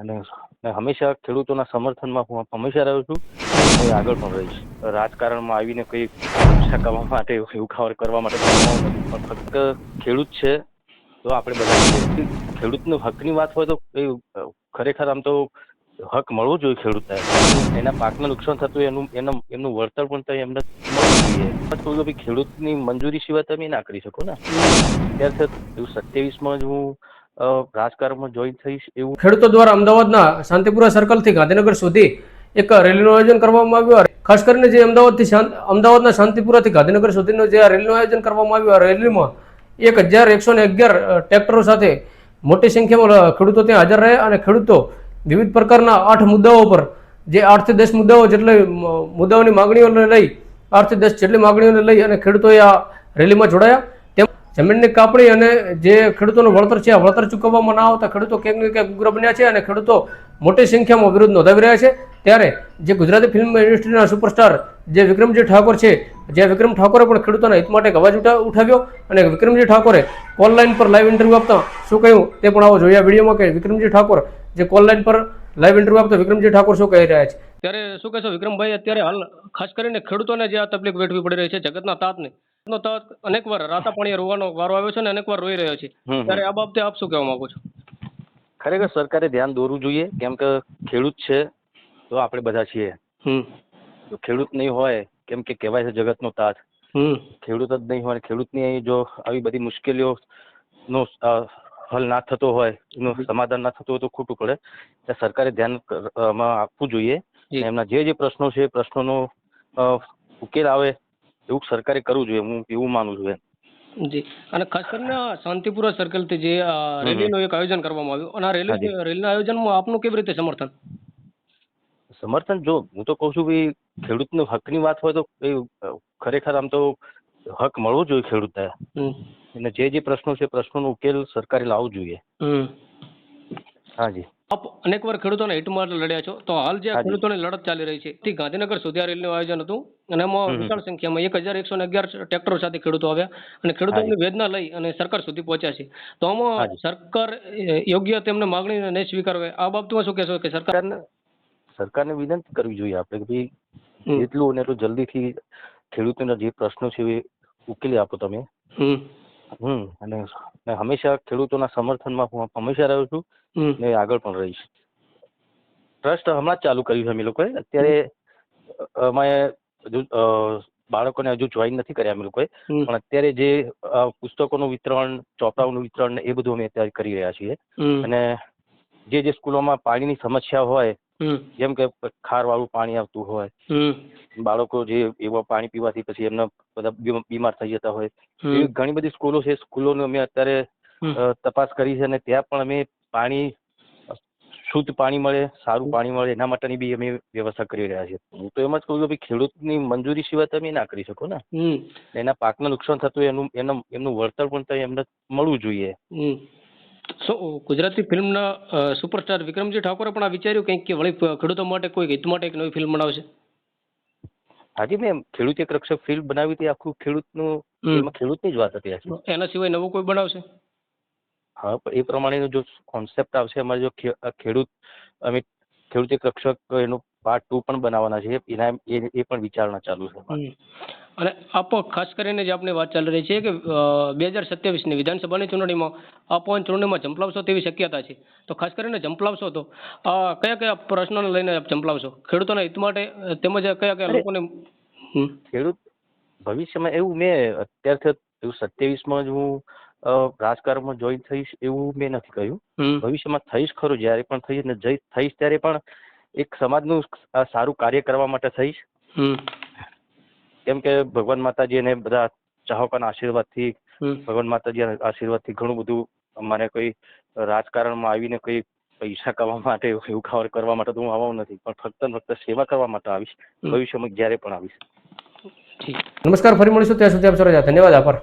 અને હંમેશા ખેડૂતોના સમર્થનમાં હું હંમેશા રહ્યો છું અને આગળ પણ રહીશ. રાજકારણમાં આવીને કોઈ પૈસા કમાવા માટે ઉખાવર કરવા માટે કમાવા નથી, પણ ફક્ત ખેડૂત છે તો આપણે બધા છીએ. ખેડૂતનો હકની વાત હોય તો એ ખરેખર આમ તો હક મળવો જોઈએ ખેડૂતને. એના પાકને નુકસાન થતું હોય એમનું વળતર પણ તો એમને મળવું જોઈએ. ખેડૂતની મંજૂરી સિવાય તમે ના કરી શકો ને. અત્યારે 27માં જ હું રાજકારણમાં જોઈન થઈશ એવું. ખેડૂતો દ્વારા અમદાવાદના શાંતિપુરા સર્કલથી ગાંધીનગર સુધી એક રેલીનું આયોજન કરવામાં આવ્યું. ખાસ કરીને જે અમદાવાદના શાંતિપુરાથી ગાંધીનગર સુધીનું જે આ રેલીનું આયોજન કરવામાં આવ્યું, આ રેલીમાં 1111 ટ્રેક્ટરો સાથે મોટી સંખ્યામાં ખેડૂતો ત્યાં હાજર રહ્યા અને ખેડૂતો વિવિધ પ્રકારના 8 મુદ્દાઓ પર, જે 8 થી 10 મુદ્દાઓ જેટલી મુદ્દાઓની માંગણીઓને લઈ 8 થી 10 જેટલી માંગણીઓને લઈ અને ખેડૂતોએ આ રેલીમાં જોડાયા. જમીનની કાપણી અને જે ખેડૂતોનું વળતર છે, આ વળતર ચૂકવવામાં ના આવતા ખેડૂતો ક્યાંક ને ક્યાંક ઉગ્ર બન્યા છે અને ખેડૂતો મોટી સંખ્યામાં વિરોધ નોંધાવી રહ્યા છે. ત્યારે જે ગુજરાતી ફિલ્મ ઇન્ડસ્ટ્રીના સુપરસ્ટાર જે વિક્રમજી ઠાકોર છે, જે વિક્રમ ઠાકોરે પણ ખેડૂતોના હિત માટે એક અવાજ ઉઠાવ્યો અને વિક્રમજી ઠાકોરે કોલ લાઈન પર લાઈવ ઇન્ટરવ્યુ આપતા શું કહ્યું તે પણ આવો જોઈએ વિડીયોમાં કે વિક્રમજી ઠાકોર જે કોલ લાઈન પર લાઈવ ઇન્ટરવ્યુ આપતા વિક્રમજી ઠાકોર શું કહી રહ્યા છે. ત્યારે શું કહેશો વિક્રમભાઈ, અત્યારે હાલ ખાસ કરીને ખેડૂતોને જે આ તકલીફ વેઠવી પડી રહી છે, જગતના તાતને અનેક વાર રાતા પાણીએ રોવાનો વારો આવ્યો છે અને અનેક વાર રોઈ રહ્યો છે, ત્યારે આ બાબતે આપ શું કહેવા માંગો છો? ખરેખર સરકારે ધ્યાન દોરવું જોઈએ, કેમ કે ખેડૂત છે તો આપણે બધા છીએ. જો ખેડૂત નહીં હોય, કેમ કે કહેવાય છે જગતનો તાત, ખેડૂત જ નહીં હોય, ખેડૂતની જો આવી બધી મુશ્કેલીઓનો હલ ના થતો હોય, એનું સમાધાન ના થતું હોય તો ખોટું પડે. એટલે સરકારે ધ્યાન આપવું જોઈએ. એમના જે પ્રશ્નો છે, પ્રશ્નોનો ઉકેલ આવે એવું સરકારે કરવું જોઈએ, હું એવું માનું છું. જી, અને ખાસ કરીને શાંતિપુરા સર્કલથી જે રેલીનું એક આયોજન કરવામાં આવ્યું અને આ રેલીના આયોજનમાં આપનું કેવી રીતે સમર્થન? જો હું તો કહું છું કે ખેડૂતનો હકની વાત હોય તો ખરેખર આમ તો હક મળવો જોઈએ ખેડૂતને. અને જે પ્રશ્નો છે, પ્રશ્નોનો ઉકેલ સરકારે લાવવો જોઈએ. હાજી, આપ અનેકવાર ખેડૂતોના હિત માટે લડ્યા છો, તો હાલ જે ખેડૂતોની લડત ચાલી રહી છે તે ગાંધીનગર સુધી આ રેલીનું આયોજન હતું અને એમાં વિશાળ સંખ્યામાં 1111 ટ્રેક્ટરો સાથે ખેડૂતો આવ્યા અને ખેડૂતોની વેદના લઈ અને સરકાર સુધી પહોંચ્યા છે. તો આમાં સરકાર યોગ્ય તેમને માંગણીને નહીં સ્વીકારવે, આ બાબતમાં શું કહેશો? કે સરકારને વિનંતી કરવી જોઈએ આપણે કે ભાઈ જેટલું અને એટલું જલ્દીથી ખેડૂતોના જે પ્રશ્નો છે એ ઉકેલી આપો તમે. અને હંમેશા ખેડૂતોના સમર્થનમાં હું હંમેશા રહ્યો છું ને આગળ પણ રહીશ. ટ્રસ્ટ હમણાં જ ચાલુ કર્યું છે અમે લોકોએ. અત્યારે અમે બાળકોને હજુ જોઈન નથી કર્યા અમે લોકોએ, પણ અત્યારે જે પુસ્તકોનું વિતરણ, ચોપડાઓનું વિતરણ એ બધું અમે અત્યારે કરી રહ્યા છીએ. અને જે સ્કૂલોમાં પાણીની સમસ્યા હોય, જેમ કે ખારવાળું પાણી આવતું હોય, બાળકો જે એવા પાણી પીવાથી પછી એમને બધા બીમાર થઈ જતા હોય, એવી ઘણી બધી સ્કૂલો છે. સ્કૂલોને અમે અત્યારે તપાસ કરી છે અને ત્યાં પણ અમે પાણી, શુદ્ધ પાણી મળે, સારું પાણી મળે, એના માટેની બી અમે વ્યવસ્થા કરી રહ્યા છીએ. હું તો એમ જ કહું છું કે ખેડૂતની મંજૂરી સિવાય તમે ના કરી શકો ને. એના પાકને નુકસાન થતું હોય એમનું વળતર પણ તો એમને મળવું જોઈએ. ગુજરાતી ફિલ્મના સુપરસ્ટાર વિક્રમજી ઠાકોરે પણ આ વિચાર્યું કંઈક કે વળી ખેડૂતો માટે કોઈ હિત માટે એક નવી ફિલ્મ બનાવશે? હાજી મેમ, ખેડૂત એક રક્ષક ફિલ્મ બનાવી હતી, આખું ખેડૂતની જ વાત હતી. એના સિવાય નવું કોઈ બનાવશે? હા, પણ એ પ્રમાણેનો જો કોન્સેપ્ટ આવશે અમારે, જો અમે ખેડૂત એક રક્ષક એનું પાર્ટ 2 પણ બનાવવાના છે, એ પણ વિચારણા ચાલુ છે. અને આપ ખાસ કરીને જે આપની વાત ચાલી રહી છે કે 2027ની વિધાનસભાની ચૂંટણીમાં આપ ચૂંટણીમાં ઝંપલાવશો તેવી શક્યતા છે, તો ખાસ કરીને ઝંપલાવશો તો કયા કયા પ્રશ્નોને લઈને આપ ઝંપલાવશો ખેડૂતોના હિત માટે, તેમજ કયા લોકોને? ખેડૂત ભવિષ્યમાં એવું મેં અત્યારથી 27માં જ હું રાજકારણમાં જોઈન થઈશ એવું મેં નથી કહ્યું. ભવિષ્યમાં થઈશ ખરું, જ્યારે પણ થઈશ ને થઈશ ત્યારે પણ એક સમાજનું સારું કાર્ય કરવા માટે થઈશ. કેમ કે ભગવાન માતાજી અને બધા ચાહકોના આશીર્વાદથી, ભગવાન માતાજીના આશીર્વાદથી ઘણું બધું અમારે કોઈ રાજકારણમાં આવીને કોઈ પૈસા કમાવા માટે, એવું ખાવર કરવા માટે તો હું આવવાનો નથી, પણ ફક્ત સેવા કરવા માટે આવીશ ભવિષ્યમાં જ્યારે પણ આવીશ. નમસ્કાર, ફરી મળીશું. ત્યાં સુધી આપ સર્વ ધન્યવાદ, આભાર.